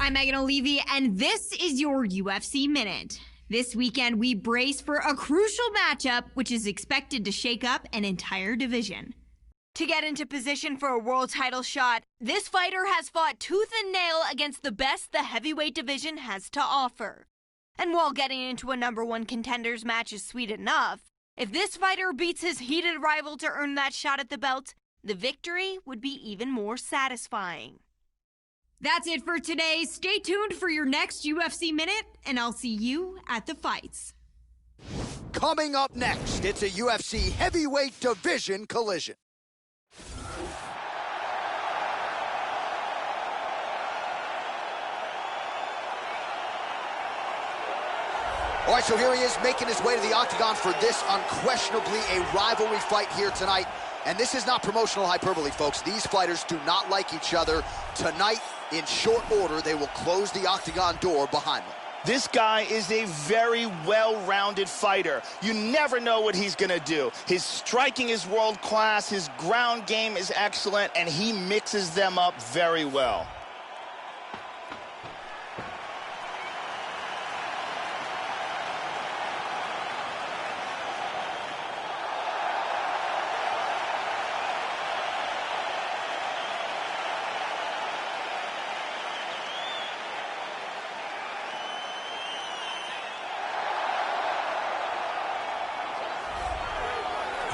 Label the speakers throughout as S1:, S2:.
S1: I'm Megan O'Leary, and this is your UFC Minute. This weekend, we brace for a crucial matchup, which is expected to shake up an entire division. To get into position for a world title shot, this fighter has fought tooth and nail against the best the heavyweight division has to offer. And while getting into a #1 contenders match is sweet enough, if this fighter beats his heated rival to earn that shot at the belt, the victory would be even more satisfying. That's it for today. Stay tuned for your next UFC Minute, and I'll see you at the fights.
S2: Coming up next, it's a UFC heavyweight division collision. All right, so here he is making his way to the octagon for this unquestionably a rivalry fight here tonight. And this is not promotional hyperbole, folks. These fighters do not like each other. Tonight, in short order, they will close the octagon door behind them.
S3: This guy is a very well-rounded fighter. You never know what he's gonna do. His striking is world-class, his ground game is excellent, and he mixes them up very well.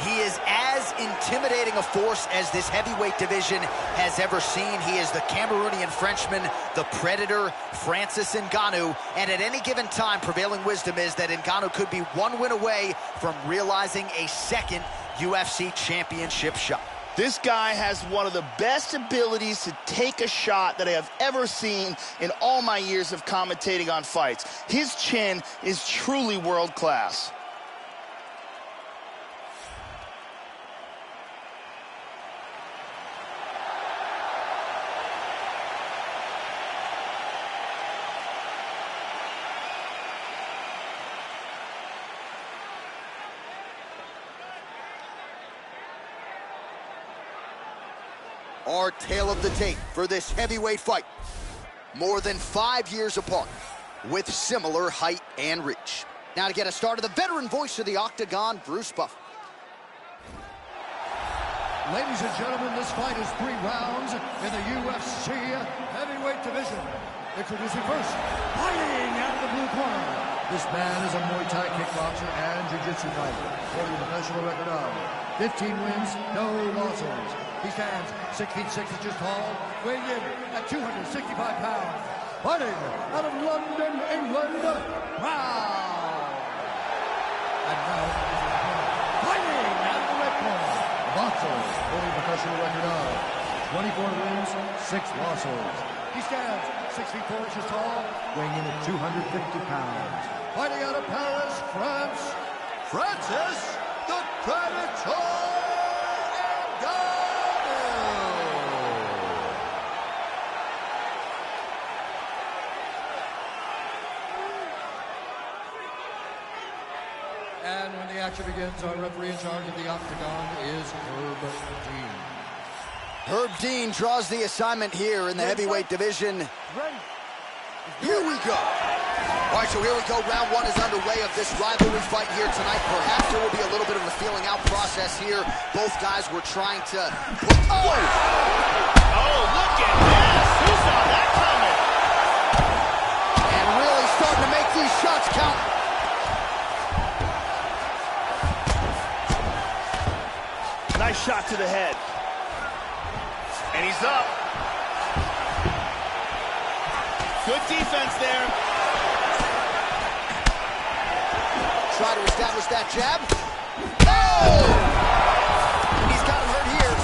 S2: He is as intimidating a force as this heavyweight division has ever seen. He is the Cameroonian Frenchman, the Predator, Francis Ngannou. And at any given time, prevailing wisdom is that Ngannou could be one win away from realizing a second UFC championship shot.
S3: This guy has one of the best abilities to take a shot that I have ever seen in all my years of commentating on fights. His chin is truly world-class.
S2: Our tale of the tape for this heavyweight fight. More than 5 years apart, with similar height and reach. Now to get us started, the veteran voice of the octagon, Bruce Buffer.
S4: Ladies and gentlemen, this fight is 3 rounds in the UFC heavyweight division. Introducing first, fighting out of the blue corner. This man is a Muay Thai kickboxer and jiu-jitsu fighter, holding a professional record of 15 wins, no losses. He stands 6 feet 6 inches tall, weighing in at 265 pounds. Fighting out of London, England, Brown. And now, fighting out of the red corner, boxer, holding a professional record of 24 wins, 6 losses. He stands 6 feet 4 inches tall, weighing in at 250 pounds. Fighting out of Paris, France, Francis the Predator Ngannou. And when the action begins, our referee in charge of the octagon is Herb Dean.
S2: Herb Dean draws the assignment here in the heavyweight division. Here we go. All right, so here we go. Round 1 is underway of this rivalry fight here tonight. Perhaps there will be a little bit of a feeling out process here. Both guys were trying to put...
S3: Oh, look at this. Who saw that coming?
S2: And really starting to make these shots count.
S3: Nice shot to the head. And he's up. Good defense there.
S2: Try to establish that jab. Oh! He's got him hurt here.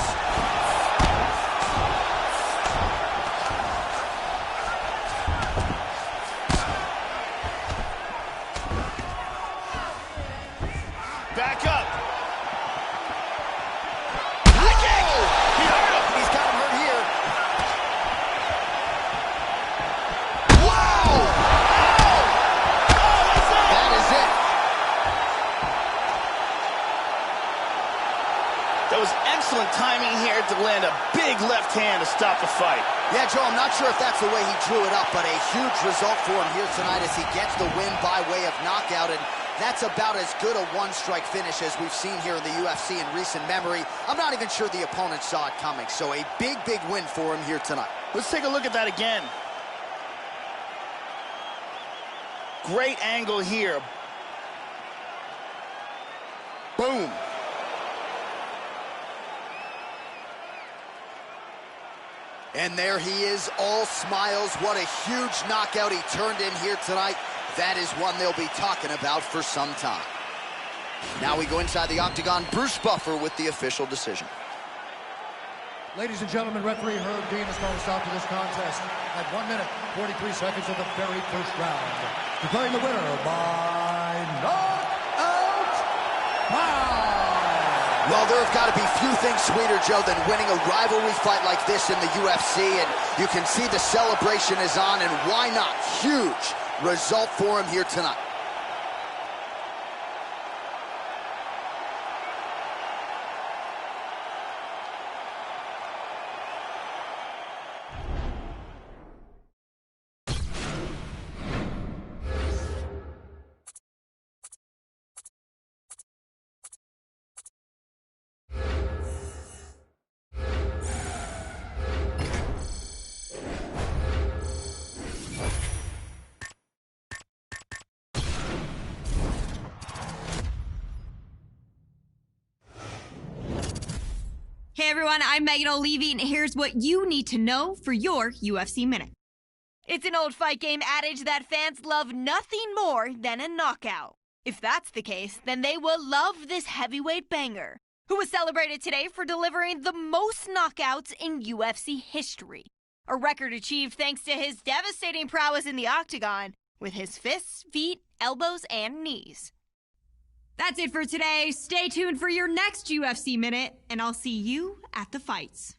S3: Back up. That was excellent timing here to land a big left hand to stop the fight.
S2: Yeah, Joe, I'm not sure if that's the way he drew it up, but a huge result for him here tonight as he gets the win by way of knockout, and that's about as good a one-strike finish as we've seen here in the UFC in recent memory. I'm not even sure the opponent saw it coming, so a big, big win for him here tonight.
S3: Let's take a look at that again. Great angle here. Boom.
S2: And there he is, all smiles. What a huge knockout he turned in here tonight. That is one they'll be talking about for some time. Now we go inside the octagon. Bruce Buffer with the official decision.
S4: Ladies and gentlemen, referee Herb Dean has called a stop to this contest at 1 minute, 43 seconds of the very first round. Declaring the winner by knockout pound.
S2: Well, there have got to be few things sweeter, Joe, than winning a rivalry fight like this in the UFC, and you can see the celebration is on, and why not? Huge result for him here tonight.
S1: Hey everyone, I'm Megan O'Leary, and here's what you need to know for your UFC Minute. It's an old fight game adage that fans love nothing more than a knockout. If that's the case, then they will love this heavyweight banger, who was celebrated today for delivering the most knockouts in UFC history. A record achieved thanks to his devastating prowess in the octagon, with his fists, feet, elbows, and knees. That's it for today. Stay tuned for your next UFC Minute, and I'll see you at the fights.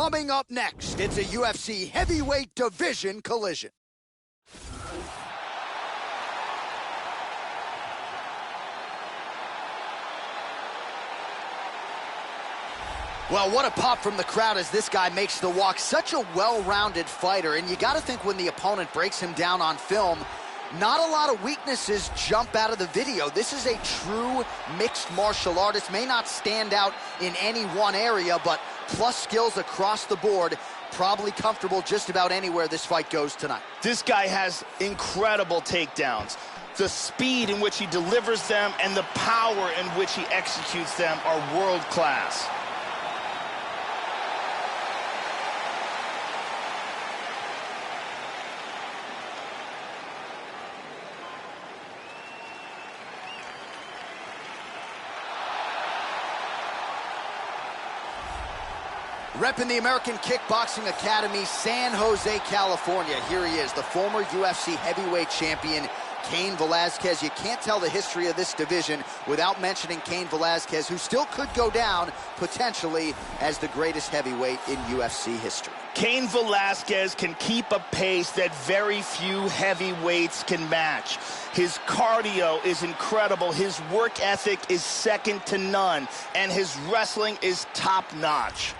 S2: Coming up next, it's a UFC heavyweight division collision. Well, what a pop from the crowd as this guy makes the walk. Such a well-rounded fighter, and you got to think when the opponent breaks him down on film, not a lot of weaknesses jump out of the video. This is a true mixed martial artist. May not stand out in any one area, but plus skills across the board. Probably comfortable just about anywhere this fight goes tonight.
S3: This guy has incredible takedowns. The speed in which he delivers them and the power in which he executes them are world-class.
S2: Repping the American Kickboxing Academy, San Jose, California. Here he is, the former UFC heavyweight champion, Cain Velasquez. You can't tell the history of this division without mentioning Cain Velasquez, who still could go down, potentially, as the greatest heavyweight in UFC history.
S3: Cain Velasquez can keep a pace that very few heavyweights can match. His cardio is incredible, his work ethic is second to none, and his wrestling is top-notch.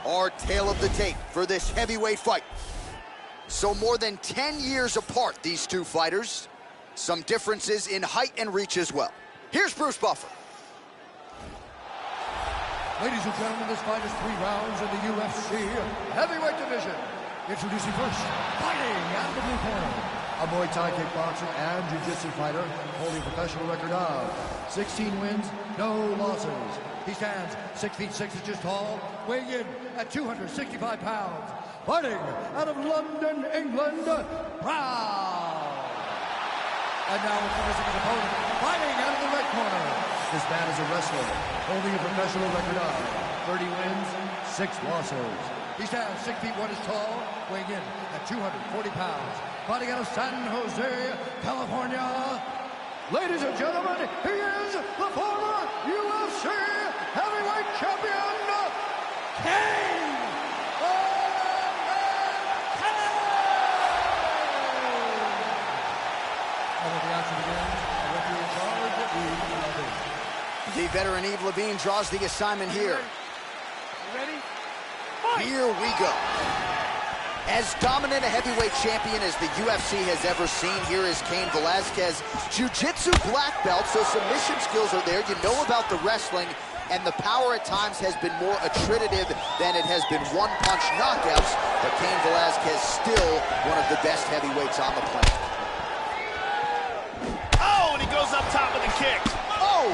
S2: Our tale of the tape for this heavyweight fight. So more than 10 years apart, these two fighters. Some differences in height and reach as well. Here's Bruce Buffer.
S4: Ladies and gentlemen, this fight is 3 rounds in the UFC heavyweight division. Introducing first, fighting out of the blue corner, a Muay Thai kickboxer and jiu-jitsu fighter, holding a professional record of 16 wins, no losses. He stands 6 feet 6 inches tall, weighing in at 265 pounds. Fighting out of London, England, Brown. And now introducing his opponent, fighting out of the red corner. This man is a wrestler, holding a professional record of 30 wins, 6 losses. He stands 6 feet 1 inches tall, weighing in at 240 pounds. Fighting out of San Jose, California. Ladies and gentlemen, he is the former UFC heavyweight champion, Cain Velasquez! And with the action begins, the referee in charge, Yves Levine.
S2: The veteran Yves Levine draws the assignment here.
S3: Ready?
S2: Here we go. As dominant a heavyweight champion as the UFC has ever seen, here is Cain Velasquez. Jiu-jitsu black belt, so submission skills are there. You know about the wrestling, and the power at times has been more attritive than it has been one-punch knockouts, but Cain Velasquez still one of the best heavyweights on the planet.
S3: Oh, and he goes up top with a kick.
S2: Oh,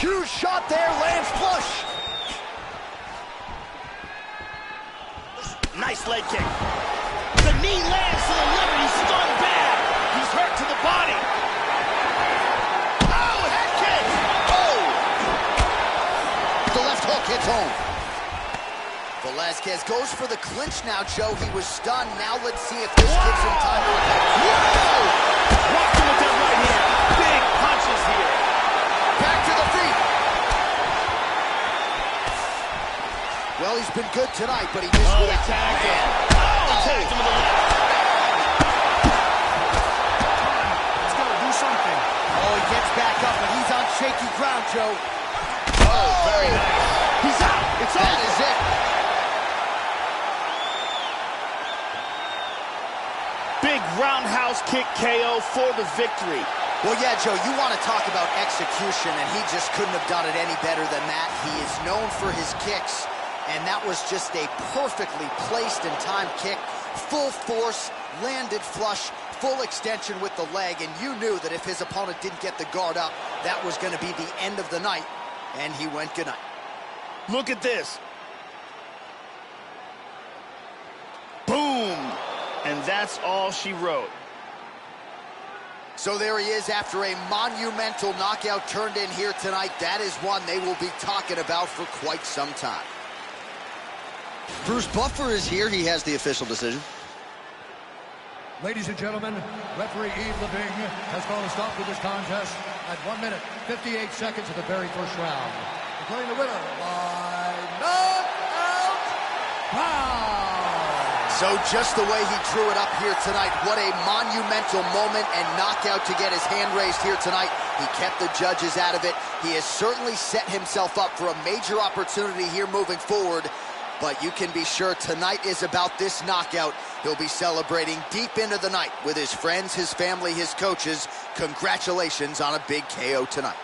S2: huge shot there, lands flush.
S3: Nice leg kick. The knee lands to the liver. He's stunned bad. He's hurt to the body. Oh, head kick.
S2: Oh! The left hook hits home. Velasquez goes for the clinch now, Joe. He was stunned. Now let's see if this gives him time to recover.
S3: Whoa! Walked him with that right hand. Big punches here.
S2: Back to the feet. Well, he's been good tonight, but he missed with that.
S3: Tagged him. Oh, tagged him with the left. Let's go, do something.
S2: Oh, he gets back up, but he's on shaky ground, Joe.
S3: Oh, very nice. He's out. It's over.
S2: That is it.
S3: Big roundhouse kick KO for the victory.
S2: Well, yeah, Joe, you want to talk about execution, and he just couldn't have done it any better than that. He is known for his kicks, and that was just a perfectly placed and timed kick. Full force, landed flush, full extension with the leg, and you knew that if his opponent didn't get the guard up, that was going to be the end of the night, and he went good night.
S3: Look at this. Boom. And that's all she wrote.
S2: So there he is after a monumental knockout turned in here tonight. That is one they will be talking about for quite some time. Bruce Buffer is here. He has the official decision.
S4: Ladies and gentlemen, referee Yves Leving has called a stop to this contest at 1 minute, 58 seconds of the very first round. Declaring the winner by knockout round.
S2: So just the way he drew it up here tonight, what a monumental moment and knockout to get his hand raised here tonight. He kept the judges out of it. He has certainly set himself up for a major opportunity here moving forward. But you can be sure tonight is about this knockout. He'll be celebrating deep into the night with his friends, his family, his coaches. Congratulations on a big KO tonight.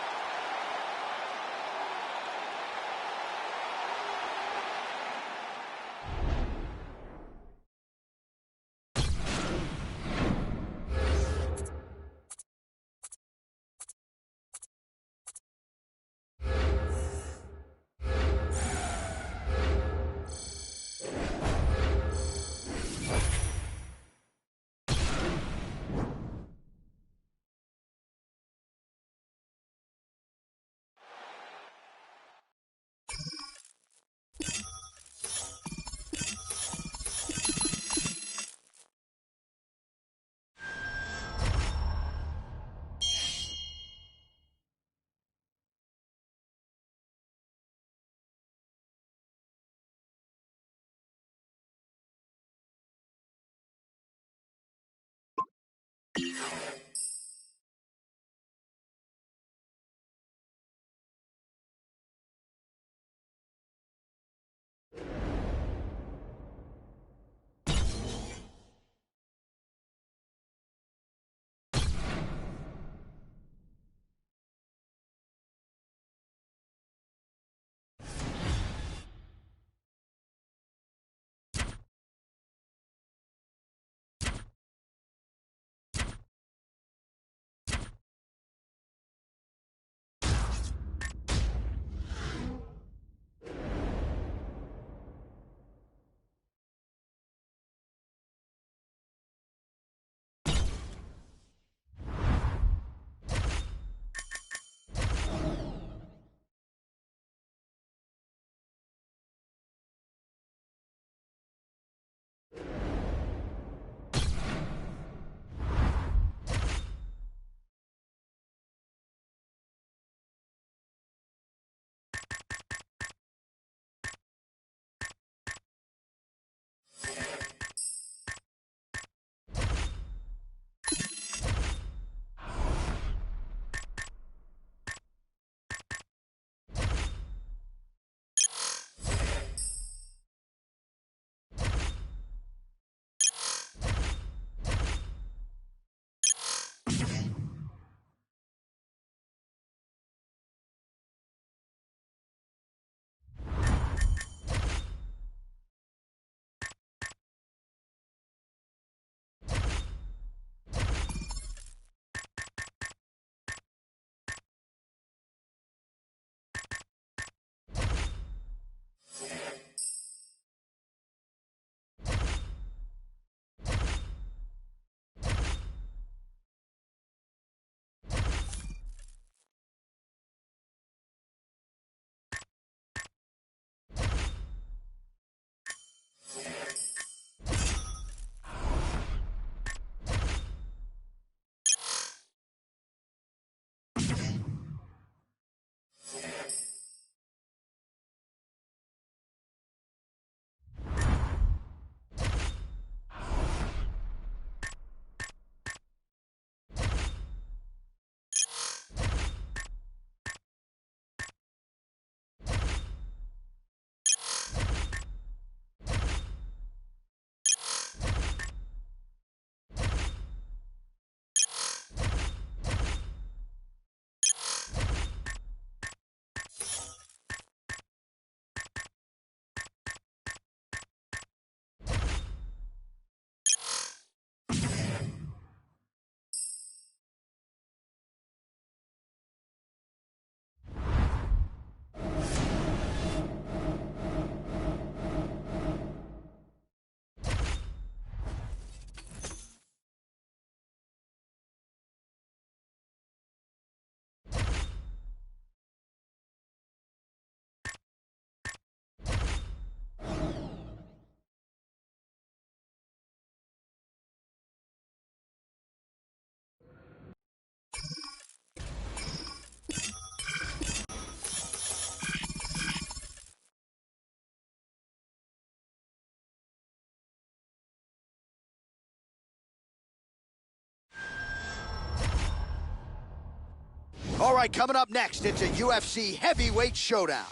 S2: All right, coming up next, it's a UFC heavyweight showdown.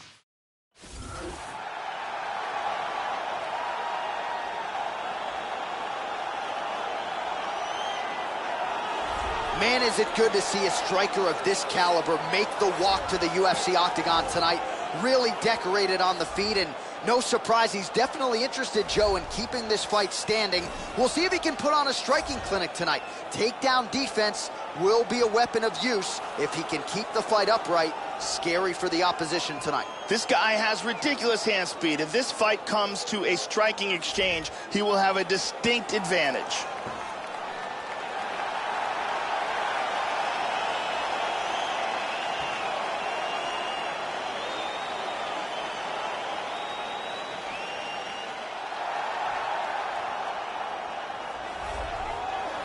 S2: Man, is it good to see a striker of this caliber make the walk to the UFC octagon tonight. Really decorated on the feet, and no surprise, he's definitely interested, Joe, in keeping this fight standing. We'll see if he can put on a striking clinic tonight. Takedown defense will be a weapon of use if he can keep the fight upright. Scary for the opposition tonight.
S3: This guy has ridiculous hand speed. If this fight comes to a striking exchange, he will have a distinct advantage.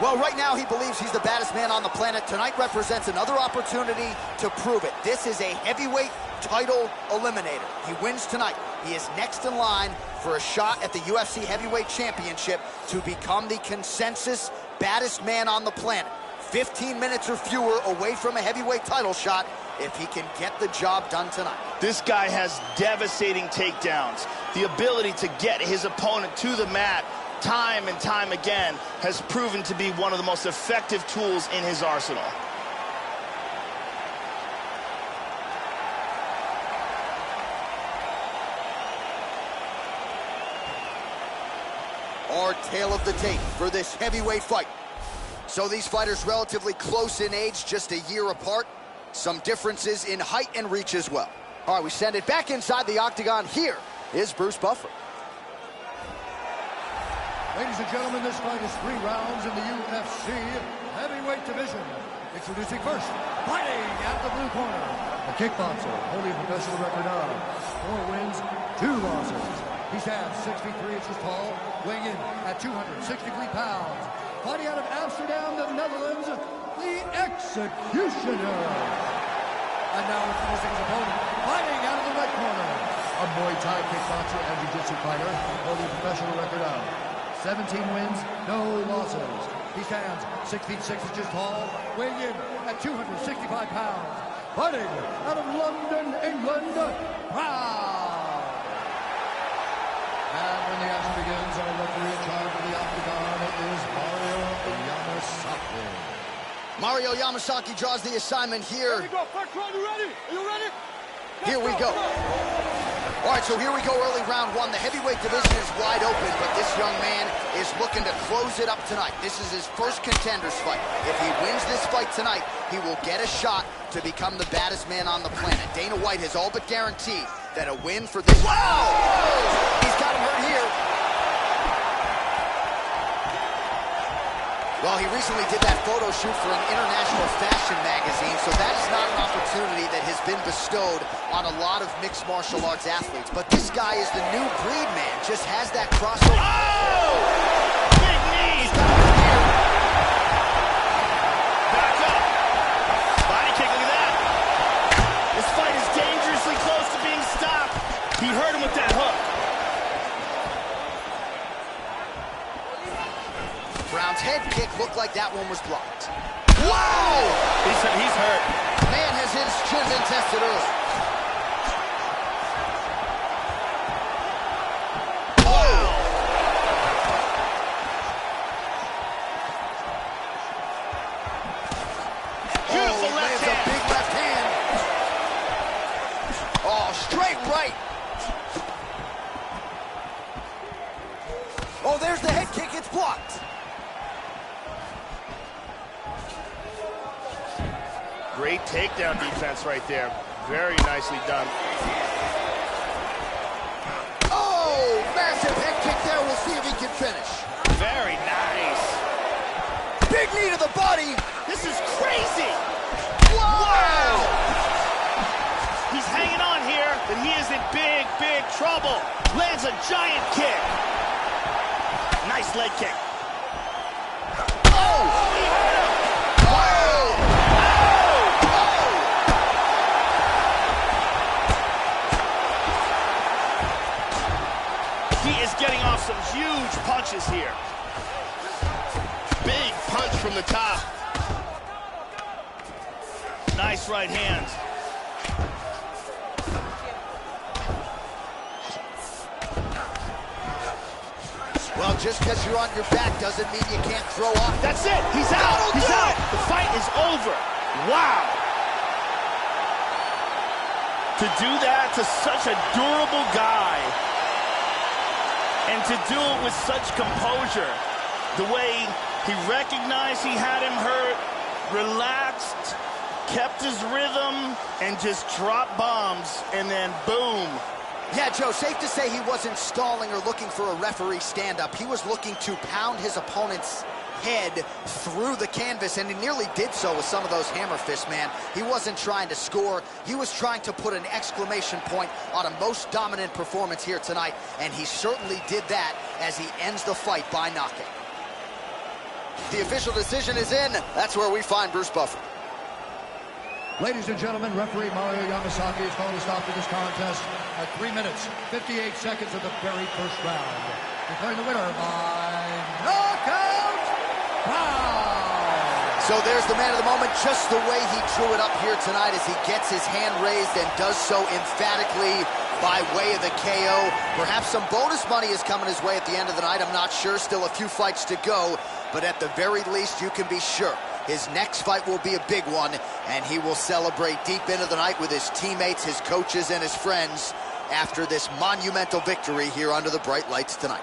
S2: Well, right now he believes he's the baddest man on the planet. Tonight represents another opportunity to prove it. This is a heavyweight title eliminator. He wins tonight. He is next in line for a shot at the UFC Heavyweight Championship to become the consensus baddest man on the planet. 15 minutes or fewer away from a heavyweight title shot if he can get the job done tonight.
S3: This guy has devastating takedowns. The ability to get his opponent to the mat time and time again has proven to be one of the most effective tools in his arsenal.
S2: Our tale of the tape for this heavyweight fight. So these fighters relatively close in age, just a year apart. Some differences in height and reach as well. All right, we send it back inside the octagon. Here is Bruce Buffer.
S4: Ladies and gentlemen, this fight is 3 rounds in the UFC heavyweight division. Introducing first, fighting out of the blue corner, a kickboxer holding a professional record of 4 wins, 2 losses. He stands 63 inches tall, weighing in at 263 pounds. Fighting out of Amsterdam, the Netherlands, the Executioner. And now introducing his opponent, fighting out of the red corner, a Muay Thai kickboxer and jiu-jitsu fighter holding a professional record of 17 wins, no losses. He stands 6 feet 6 inches tall, weighing in at 265 pounds. Fighting out of London, England, Proud. And when the action begins, our referee in charge of the octagon is Mario Yamasaki.
S2: Mario Yamasaki draws the assignment here.
S5: Here we go. First round, you ready? Are you ready?
S2: Here we go. All right, so here we go, early round 1. The heavyweight division is wide open, but this young man is looking to close it up tonight. This is his first contenders fight. If he wins this fight tonight, he will get a shot to become the baddest man on the planet. Dana White has all but guaranteed that a win for this... Wow! He's got him hurt here. Well, he recently did that photo shoot for an international fashion magazine, so that is not an opportunity that has been bestowed on a lot of mixed martial arts athletes. But this guy is the new breed, man. Just has that crossover.
S3: Oh! Big knee!
S2: He's got him here.
S3: Back up. Body kick, look at that. This fight is dangerously close to being stopped. He hurt him with that hook.
S2: Brown's head kick looked like that one was blocked.
S3: Wow! He's hurt.
S2: Man has his chin been tested early. Oh!
S3: Beautiful
S2: he
S3: left
S2: lands
S3: hand.
S2: a big left hand. Oh, straight right. Oh, there's the head kick. It's blocked.
S3: Great takedown defense right there. Very nicely done.
S2: Oh, massive head kick there. We'll see if he can finish.
S3: Very nice.
S2: Big knee to the body.
S3: This is crazy.
S2: Whoa!
S3: Wow! He's hanging on here, but he is in big, big trouble. Lands a giant kick. Nice leg kick.
S2: Oh!
S3: He hurt him.
S2: Oh!
S3: He is getting off some huge punches here. Big punch from the top. Nice right hand.
S2: Well, just because you're on your back doesn't mean you can't throw off.
S3: That's it. He's out. He's out. The fight is over. Wow. To do that to such a durable guy, and to do it with such composure, the way he recognized he had him hurt, relaxed, kept his rhythm, and just dropped bombs, and then boom.
S2: Yeah, Joe, safe to say he wasn't stalling or looking for a referee stand-up. He was looking to pound his opponent's head through the canvas, and he nearly did so with some of those hammer fists, man. He wasn't trying to score. He was trying to put an exclamation point on a most dominant performance here tonight, and he certainly did that as he ends the fight by knockout. The official decision is in. That's where we find Bruce Buffer.
S4: Ladies and gentlemen, referee Mario Yamasaki is calling a stop to this contest at 3 minutes, 58 seconds of the very first round. Declaring the winner by knockout round.
S2: So there's the man of the moment, just the way he drew it up here tonight as he gets his hand raised and does so emphatically by way of the KO. Perhaps some bonus money is coming his way at the end of the night. I'm not sure. Still a few fights to go. But at the very least, you can be sure his next fight will be a big one, and he will celebrate deep into the night with his teammates, his coaches, and his friends after this monumental victory here under the bright lights tonight.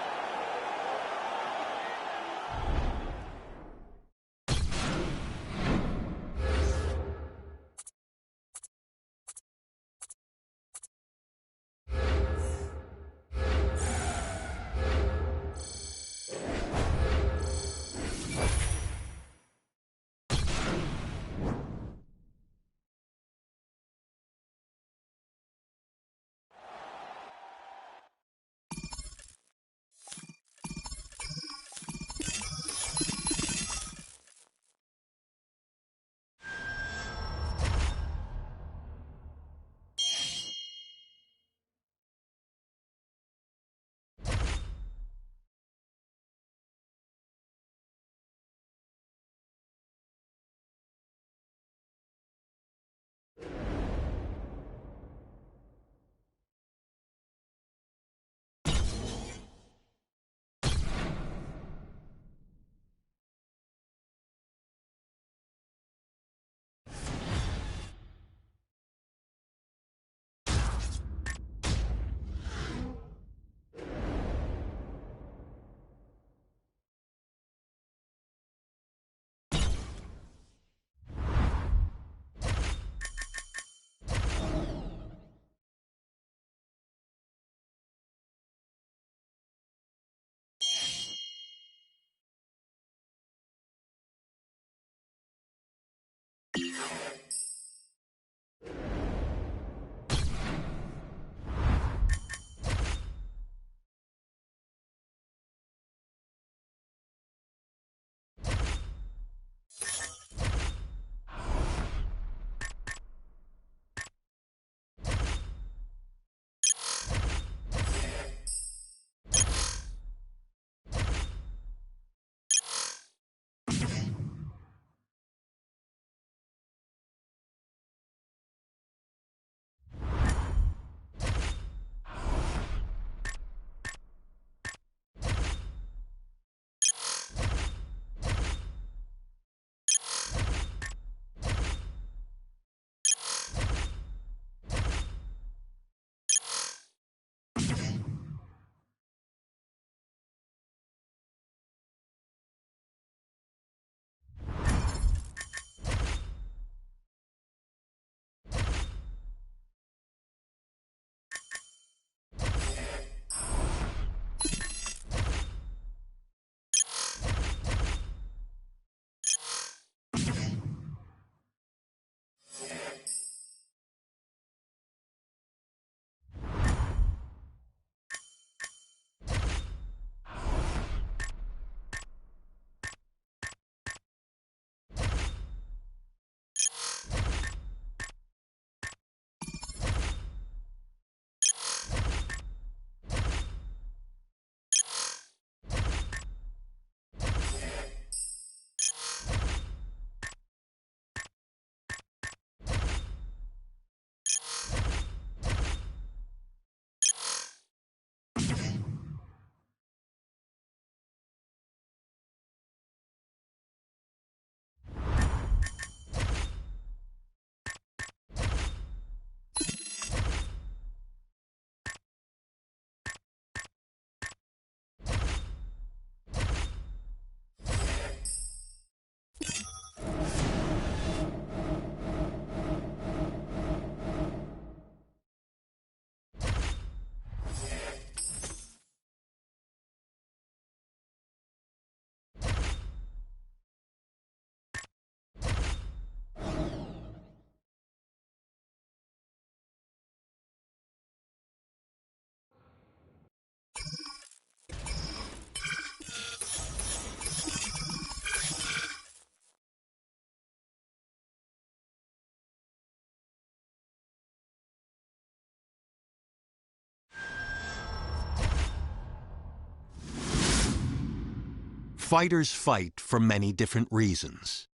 S6: Fighters fight for many different reasons.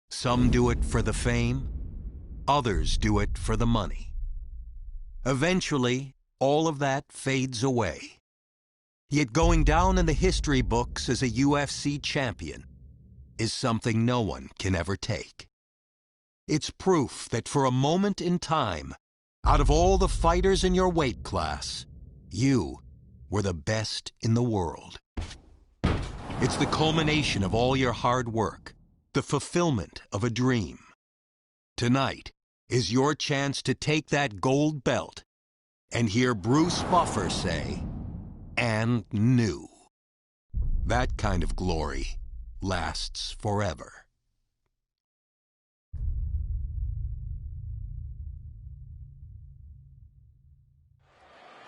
S6: Some do it for the fame, others do it for the money. Eventually, all of that fades away. Yet going down in the history books as a UFC champion is something no one can ever take. It's proof that for a moment in time, out of all the fighters in your weight class, you were the best in the world. It's the culmination of all your hard work, the fulfillment of a dream. Tonight is your chance to take that gold belt and hear Bruce Buffer say, "And new." That kind of glory lasts forever.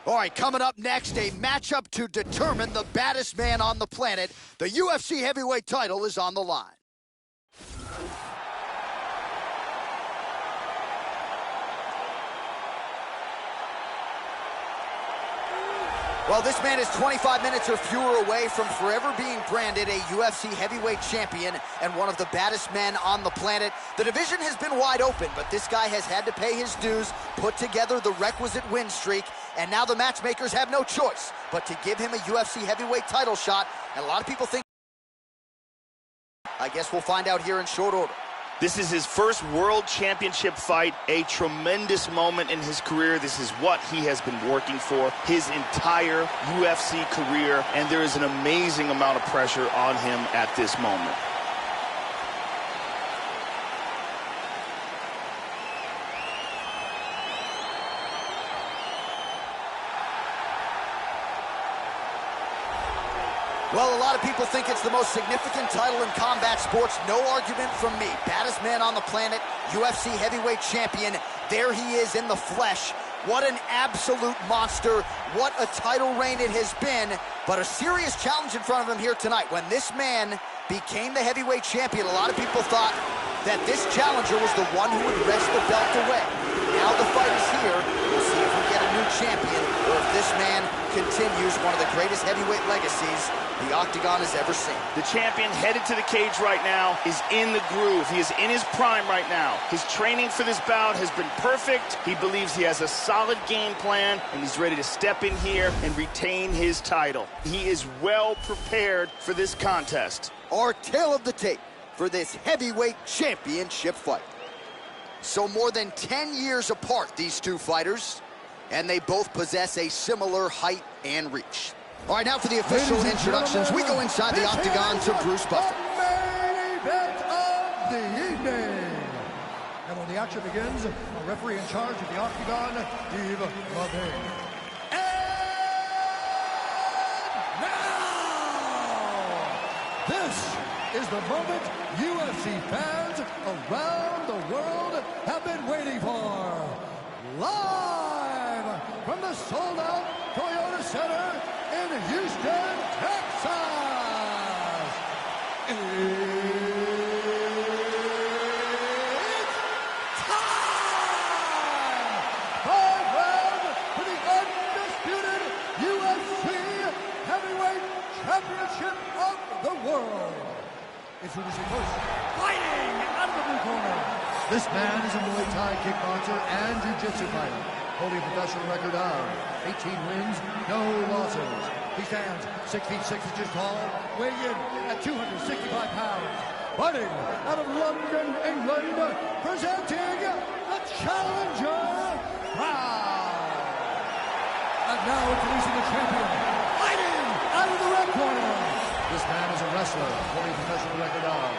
S2: All right, coming up next, a matchup to determine the baddest man on the planet. The UFC heavyweight title is on the line. Well, this man is 25 minutes or fewer away from forever being branded a UFC heavyweight champion and one of the baddest men on the planet. The division has been wide open, but this guy has had to pay his dues, put together the requisite win streak, and now the matchmakers have no choice but to give him a UFC heavyweight title shot. And a lot of people think, I guess we'll find out here in short order.
S3: This is his first world championship fight, a tremendous moment in his career. This is what he has been working for his entire UFC career, and there is an amazing amount of pressure on him at this moment.
S2: Well, a lot of people think it's the most significant title in combat sports. No argument from me. Baddest man on the planet, UFC heavyweight champion. There he is in the flesh. What an absolute monster. What a title reign it has been. But a serious challenge in front of him here tonight. When this man became the heavyweight champion, a lot of people thought that this challenger was the one who would wrest the belt away. Now the fight is here. We'll see if we get a new champion or if this man continues one of the greatest heavyweight legacies the Octagon has ever seen.
S3: The champion headed to the cage right now is in the groove. He is in his prime right now. His training for this bout has been perfect. He believes he has a solid game plan, and he's ready to step in here and retain his title. He is well prepared for this contest.
S2: Our tale of the tape for this heavyweight championship fight. So more than 10 years apart, these two fighters, and they both possess a similar height and reach. All right, now for the official introductions, we go inside the Octagon to Bruce Buffer.
S4: The main event of the evening. And when the action begins, a referee in charge of the Octagon, Yves Lavigne. And now, this is the moment UFC fans around the world have been waiting for. Live from the sold-out Toyota Center in Houston, Texas. It's time! 5 rounds for the undisputed UFC Heavyweight Championship of the world. Introducing first, fighting out of the blue corner. This man is a Muay Thai kickboxer and jiu-jitsu fighter, holding a professional record of 18 wins, no losses. He stands 6 feet 6 inches tall, weighing in at 265 pounds. Fighting out of London, England, presenting the Challenger Crown. And now introducing the champion, fighting out of the red corner. This man is a wrestler, holding a professional record of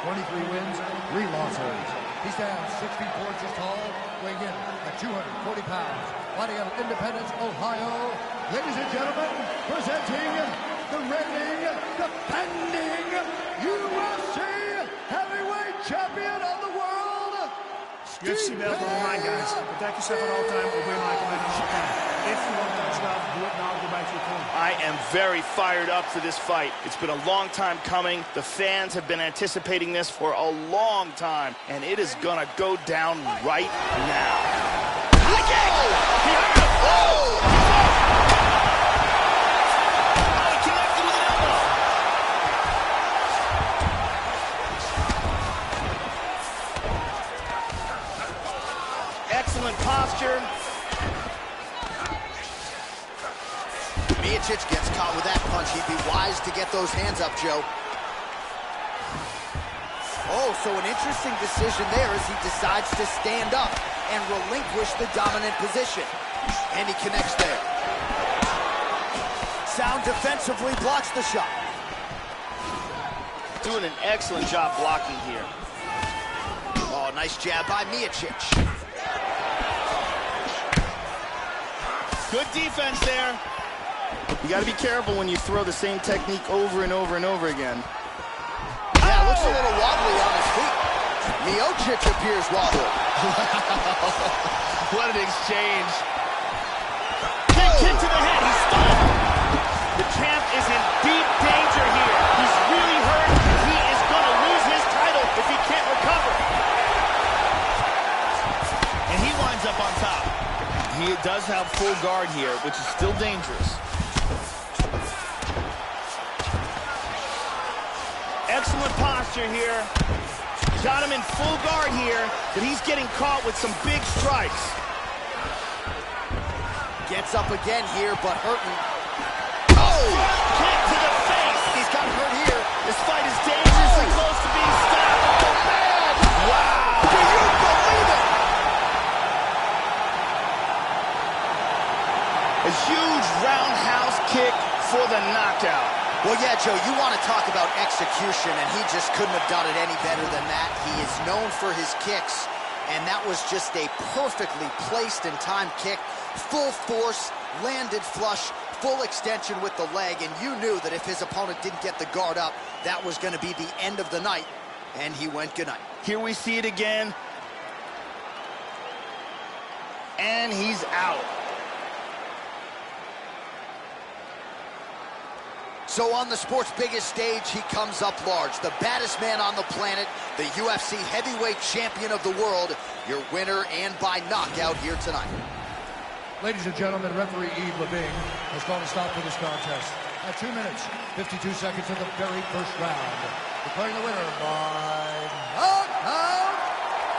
S4: 23 wins, 3 losses. He stands 6 feet 4 inches tall, weighing in at 240 pounds. Fighting out of Independence, Ohio. Ladies and gentlemen, presenting the reigning, defending UFC heavyweight champion of the world,
S7: UFC belts on the line, guys. Protect yourself at all times. Obey my command all the time. If you want to stop, do it now. Go back to your corner.
S3: I am very fired up for this fight. It's been a long time coming. The fans have been anticipating this for a long time, and it is gonna go down right now. posture.
S2: Miocic gets caught with that punch. He'd be wise to get those hands up, Joe. Oh, so an interesting decision there as he decides to stand up and relinquish the dominant position. And he connects there. Sound defensively blocks the shot.
S3: Doing an excellent job blocking here.
S2: Oh, nice jab by Miocic.
S3: Good defense there. You got to be careful when you throw the same technique over and over and over again.
S2: Yeah, looks a little wobbly on his feet. Miocic appears wobbly.
S3: What an exchange. Big kick to the head. He's stunned. The champ is in deep danger here. He's really hurt. He is going to lose his title if he can't recover. And he winds up on top. He does have full guard here, which is still dangerous. Excellent posture here. Got him in full guard here, but he's getting caught with some big strikes.
S2: Gets up again here, but hurting.
S3: Oh! Kick to the face.
S2: He's got hurt here.
S3: This fight is dangerously close to being stopped. Oh, man! Wow!
S2: Do you believe it?
S3: A huge roundhouse kick for the knockout.
S2: Well, yeah, Joe, you want to talk about execution, and he just couldn't have done it any better than that. He is known for his kicks, and that was just a perfectly placed and timed kick. Full force, landed flush, full extension with the leg, and you knew that if his opponent didn't get the guard up, that was going to be the end of the night, and he went goodnight.
S3: Here we see it again. And he's out.
S2: So on the sport's biggest stage, he comes up large. The baddest man on the planet, the UFC heavyweight champion of the world, your winner and by knockout here tonight.
S4: Ladies and gentlemen, referee Yves Levine has called a stop to this contest at 2 minutes, 52 seconds of the very first round. Declaring the winner by knockout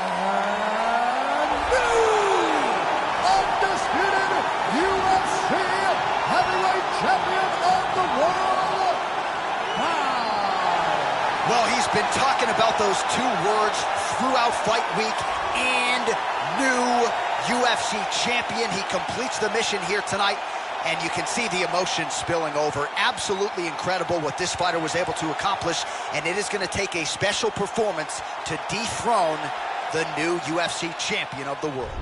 S4: and new undisputed UFC heavyweight champion of the world.
S2: Well, he's been talking about those two words throughout fight week, and new UFC champion. He completes the mission here tonight, and you can see the emotion spilling over. Absolutely incredible what this fighter was able to accomplish, and it is going to take a special performance to dethrone the new UFC champion of the world.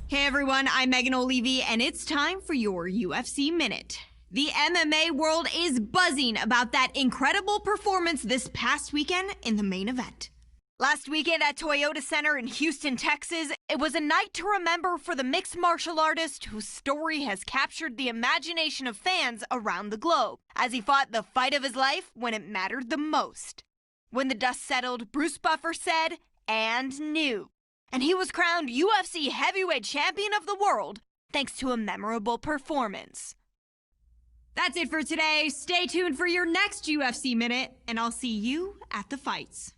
S1: Hey everyone, I'm Megan O'Leary, and it's time for your UFC Minute. The MMA world is buzzing about that incredible performance this past weekend in the main event. Last weekend at Toyota Center in Houston, Texas, it was a night to remember for the mixed martial artist whose story has captured the imagination of fans around the globe as he fought the fight of his life when it mattered the most. When the dust settled, Bruce Buffer said, "and knew." And he was crowned UFC heavyweight champion of the world thanks to a memorable performance. That's it for today. Stay tuned for your next UFC Minute, and I'll see you at the fights.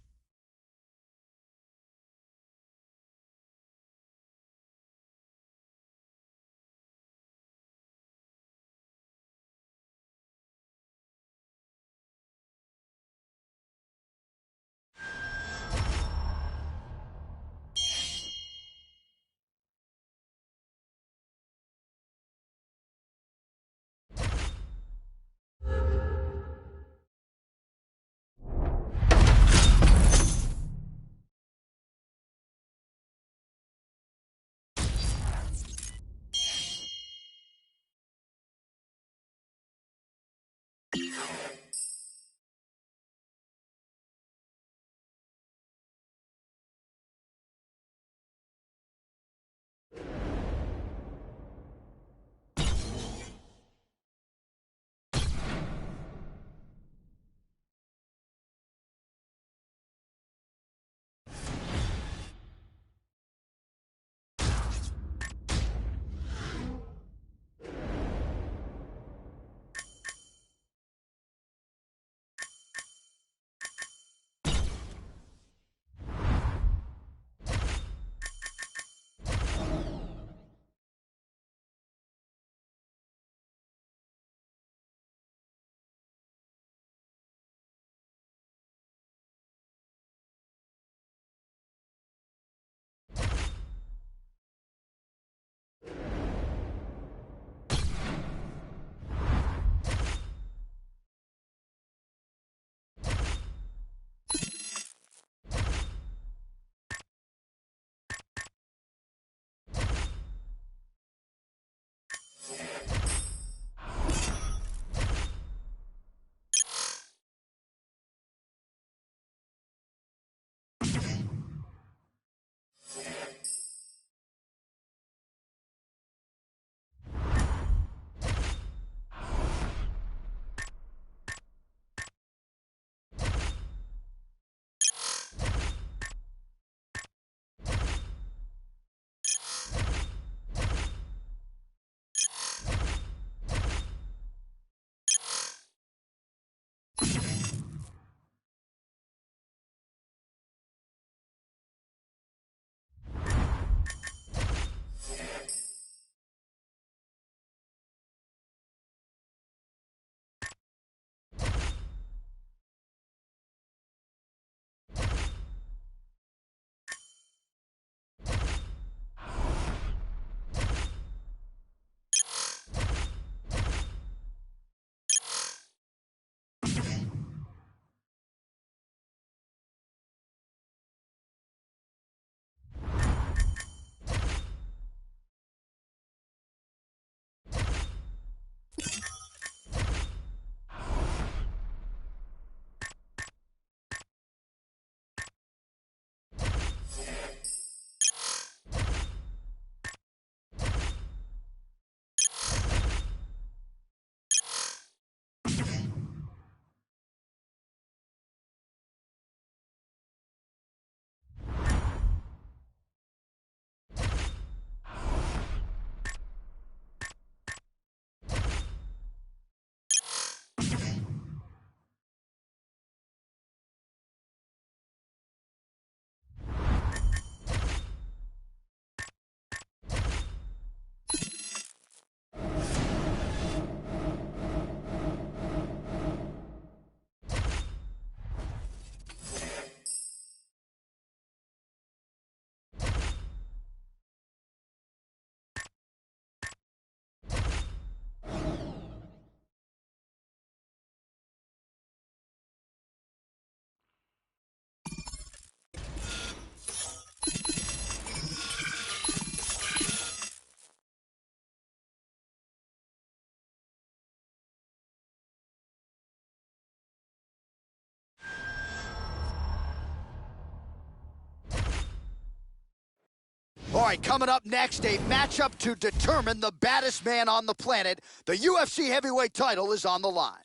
S2: right, coming up next, a matchup to determine the baddest man on the planet. The UFC heavyweight title is on the line.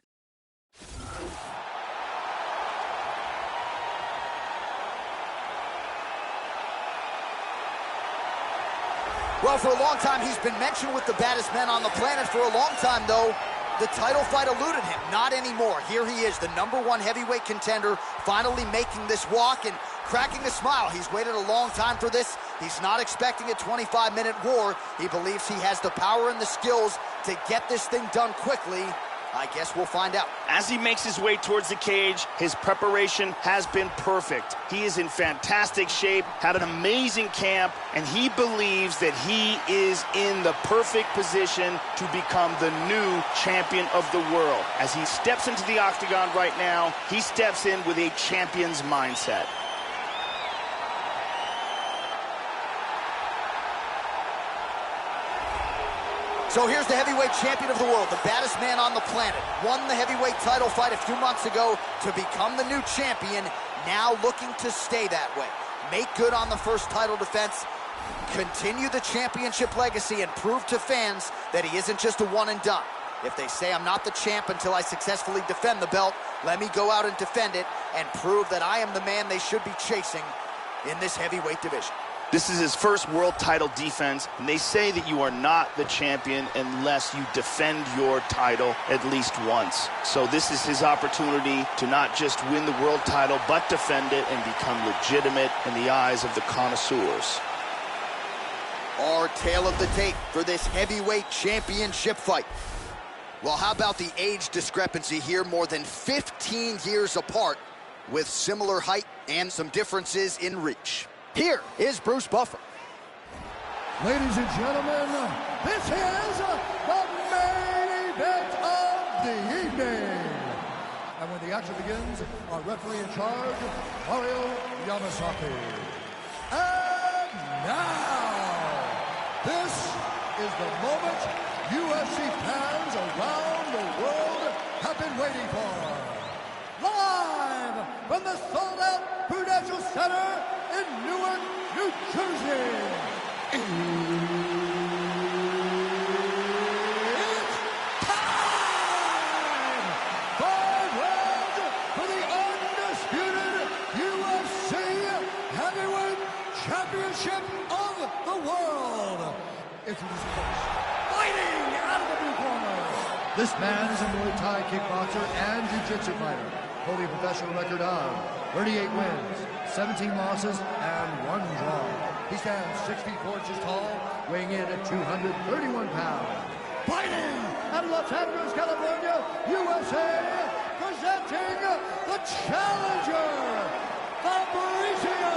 S2: Well, for a long time, he's been mentioned with the baddest men on the planet. For a long time, though, the title fight eluded him. Not anymore. Here he is, the #1 heavyweight contender, finally making this walk and cracking a smile. He's waited a long time for this. He's not expecting a 25-minute war. He believes he has the power and the skills to get this thing done quickly. I guess we'll find out.
S3: As he makes his way towards the cage, his preparation has been perfect. He is in fantastic shape, had an amazing camp, and he believes that he is in the perfect position to become the new champion of the world. As he steps into the octagon right now, he steps in with a champion's mindset.
S2: So here's the heavyweight champion of the world, the baddest man on the planet. Won the heavyweight title fight a few months ago to become the new champion, now looking to stay that way. Make good on the first title defense, continue the championship legacy, and prove to fans that he isn't just a one and done. If they say I'm not the champ until I successfully defend the belt, let me go out and defend it and prove that I am the man they should be chasing in this heavyweight division.
S3: This is his first world title defense, and they say that you are not the champion unless you defend your title at least once. So this is his opportunity to not just win the world title, but defend it and become legitimate in the eyes of the connoisseurs.
S2: Our tale of the tape for this heavyweight championship fight. Well, how about the age discrepancy here? More than 15 years apart, with similar height and some differences in reach. Here is Bruce Buffer.
S4: Ladies and gentlemen, this is the main event of the evening. And when the action begins, our referee in charge, Mario Yamasaki. And now, this is the moment UFC fans around the world have been waiting for. Live from the sold-out Prudential Center in Newark, New Jersey. It's time! 5 rounds for the undisputed UFC Heavyweight Championship of the world. Introducing first, fighting out of the blue corner. This man is a Muay Thai kickboxer and jiu-jitsu fighter, holding a professional record of 38 wins, 17 losses, and 1 draw. He stands 6 feet 4 inches tall, weighing in at 231 pounds. Fighting out of Los Angeles, California, USA, presenting the challenger, Fabricio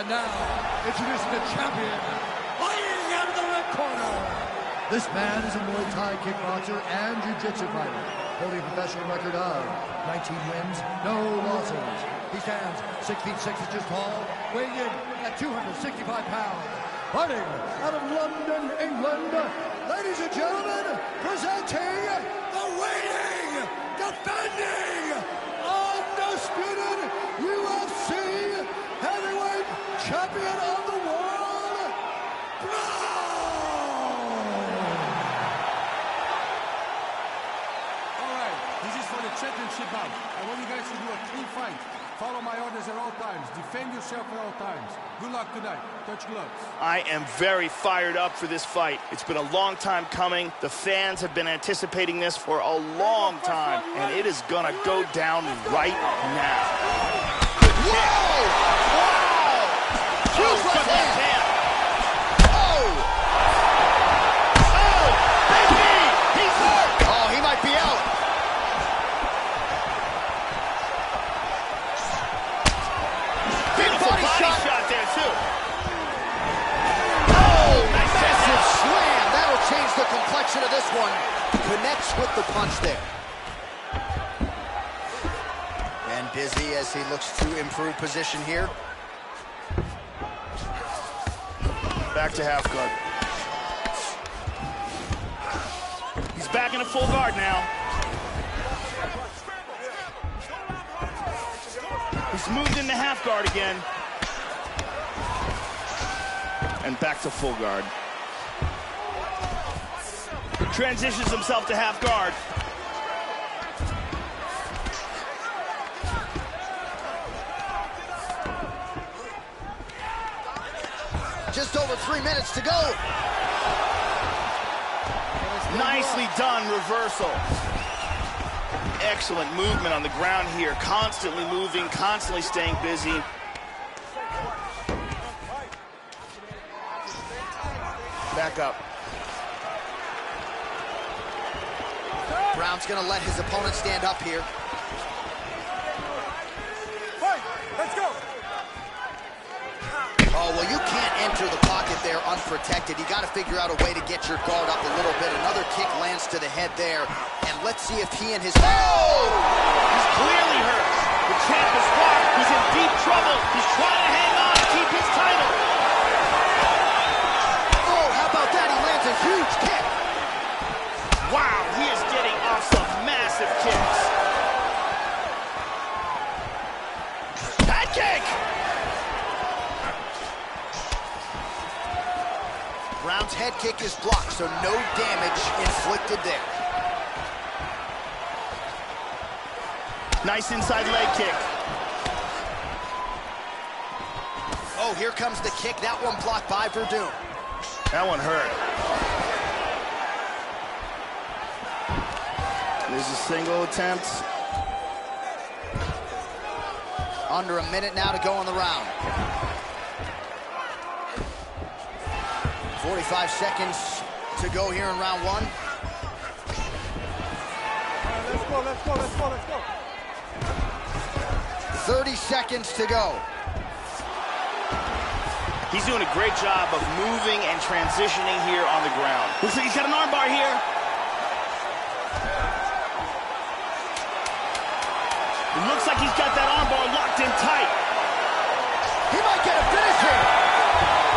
S4: And now, introducing the champion, fighting out of the red corner. This man is a Muay Thai kickboxer and jiu-jitsu fighter, holding a professional record of 19 wins, no losses. He stands 6 feet 6 inches tall, weighing in at 265 pounds. Fighting out of London, England, ladies and gentlemen, presenting the reigning, defending, undisputed UFC heavyweight champion of the world,
S5: All right, this is for the championship bout. I want you guys to do a clean fight. Follow my orders at all times. Defend yourself at all times. Good luck tonight. Touch gloves.
S3: I am very fired up for this fight. It's been a long time coming. The fans have been anticipating this for a long time, and it is gonna go down right now.
S2: Whoa! Wow! Huge left hand! Oh!
S3: Oh, baby! He's hurt!
S2: Oh, he might be out. Big body shot
S3: there, too.
S2: Oh, massive slam. That'll change the complexion of this one. Connects with the punch there. And busy as he looks to improve position here.
S3: Back to half guard. He's back into full guard now. He's moved into half guard again. And back to full guard. Transitions himself to half guard.
S2: Just over 3 minutes to go.
S3: Nicely done reversal. Excellent movement on the ground here. Constantly moving, constantly staying busy. Back up.
S2: Brown's gonna let his opponent stand up here.
S5: Let's go.
S2: Oh, well, you can't enter the pocket there unprotected. You got to figure out a way to get your guard up a little bit. Another kick lands to the head there. And let's see if he and his...
S3: Oh! He's clearly hurt. The champ is blocked. He's in deep trouble. He's trying to hang on to keep his title.
S2: Oh, how about that? He lands a huge kick.
S3: Wow, he is getting off some massive kicks. Head kick!
S2: Brown's head kick is blocked, so no damage inflicted there.
S3: Nice inside leg kick.
S2: Oh, here comes the kick. That one blocked by Verdun.
S3: That one hurt. There's a single attempt.
S2: Under a minute now to go in the round. 45 seconds to go here in round one.
S5: Let's go, let's go, let's go, let's go.
S2: 30 seconds to go.
S3: He's doing a great job of moving and transitioning here on the ground. Looks like he's got an armbar here. It looks like he's got that armbar locked in tight.
S2: He might get a finish here.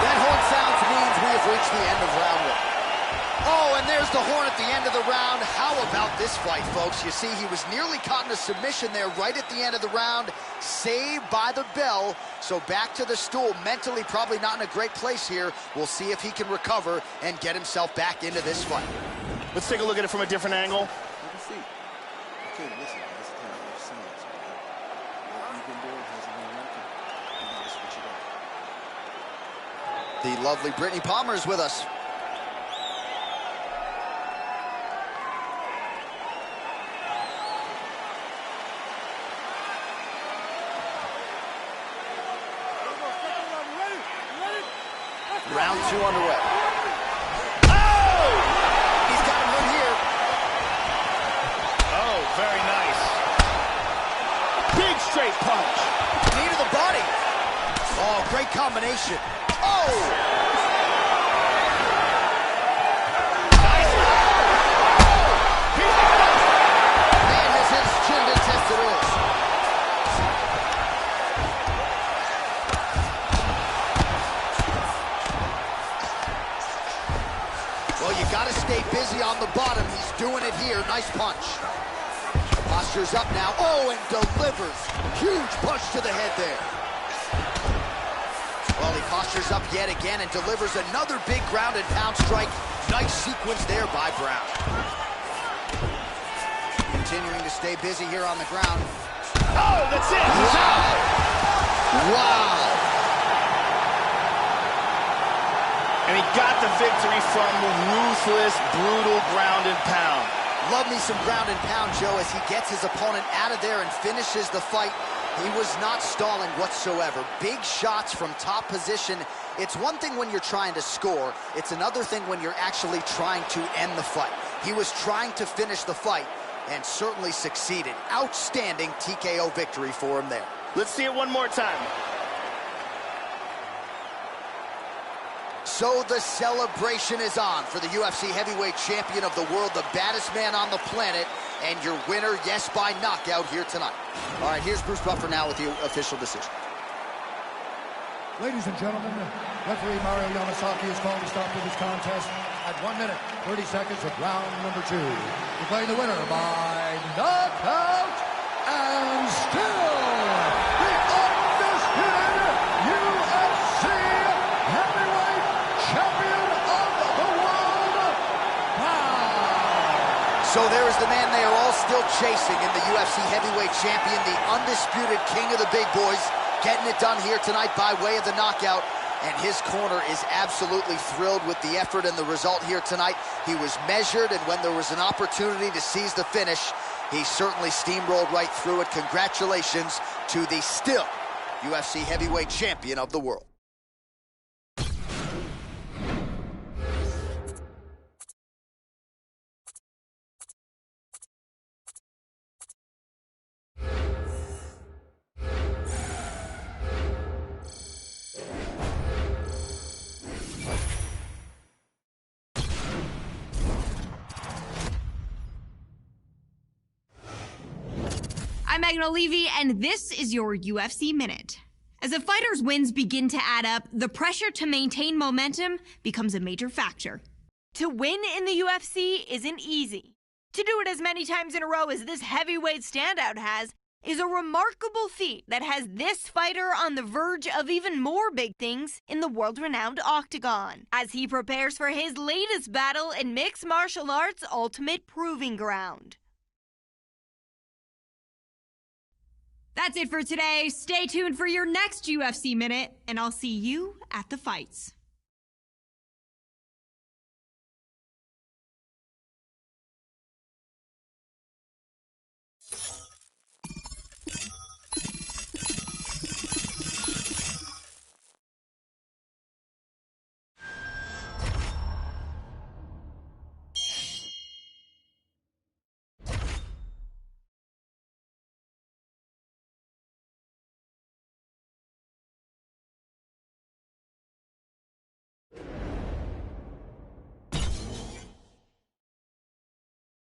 S2: That horn sounds means we have reached the end of round one. Oh, and there's the horn at the end of the round. How about this fight, folks? You see, he was nearly caught in a submission there right at the end of the round. Saved by the bell. So back to the stool. Mentally probably not in a great place here. We'll see if he can recover and get himself back into this fight.
S3: Let's take a look at it from a different angle.
S8: Okay, listen, that's the kind of science, man. What you've been doing hasn't been working. You gotta switch it up.
S2: The lovely Brittany Palmer is with us. Round two underway.
S3: Oh!
S2: He's got him in here.
S3: Oh, very nice. Big straight punch.
S2: Knee to the body. Oh, great combination. Oh!
S3: Nice. Here's the punch.
S2: Man, this is chin to test it is. Well, you got to stay busy on the bottom. He's doing it here. Nice punch. Posture's up now. Oh, and delivers. Huge punch to the head there. Well, he postures up yet again and delivers another big ground and pound strike. Nice sequence there by Brown. Continuing to stay busy here on the ground.
S3: Oh, that's it. He's out.
S2: Wow.
S3: And he got the victory from ruthless, brutal ground and pound.
S2: Love me some ground and pound, Joe, as he gets his opponent out of there and finishes the fight. He was not stalling whatsoever. Big shots from top position. It's one thing when you're trying to score. It's another thing when you're actually trying to end the fight. He was trying to finish the fight and certainly succeeded. Outstanding TKO victory for him there.
S3: Let's see it one more time.
S2: So the celebration is on for the UFC heavyweight champion of the world, the baddest man on the planet, and your winner, yes, by knockout here tonight. All right, here's Bruce Buffer now with the official decision.
S4: Ladies and gentlemen, referee Mario Yamasaki has called a stop to this contest at 1 minute, 30 seconds of round number 2. Declaring the winner by knockout and still the undisputed UFC heavyweight champion of the world, Pound.
S2: So there is the man they are all still chasing in the UFC heavyweight champion, the undisputed king of the big boys, getting it done here tonight by way of the knockout. And his corner is absolutely thrilled with the effort and the result here tonight. He was measured, and when there was an opportunity to seize the finish, he certainly steamrolled right through it. Congratulations to the still UFC heavyweight champion of the world.
S1: I'm Megan O'Leary, and this is your UFC Minute. As a fighter's wins begin to add up, the pressure to maintain momentum becomes a major factor. To win in the UFC isn't easy. To do it as many times in a row as this heavyweight standout has is a remarkable feat that has this fighter on the verge of even more big things in the world-renowned octagon, as he prepares for his latest battle in mixed martial arts' ultimate proving ground. That's it for today. Stay tuned for your next UFC Minute, and I'll see you at the fights.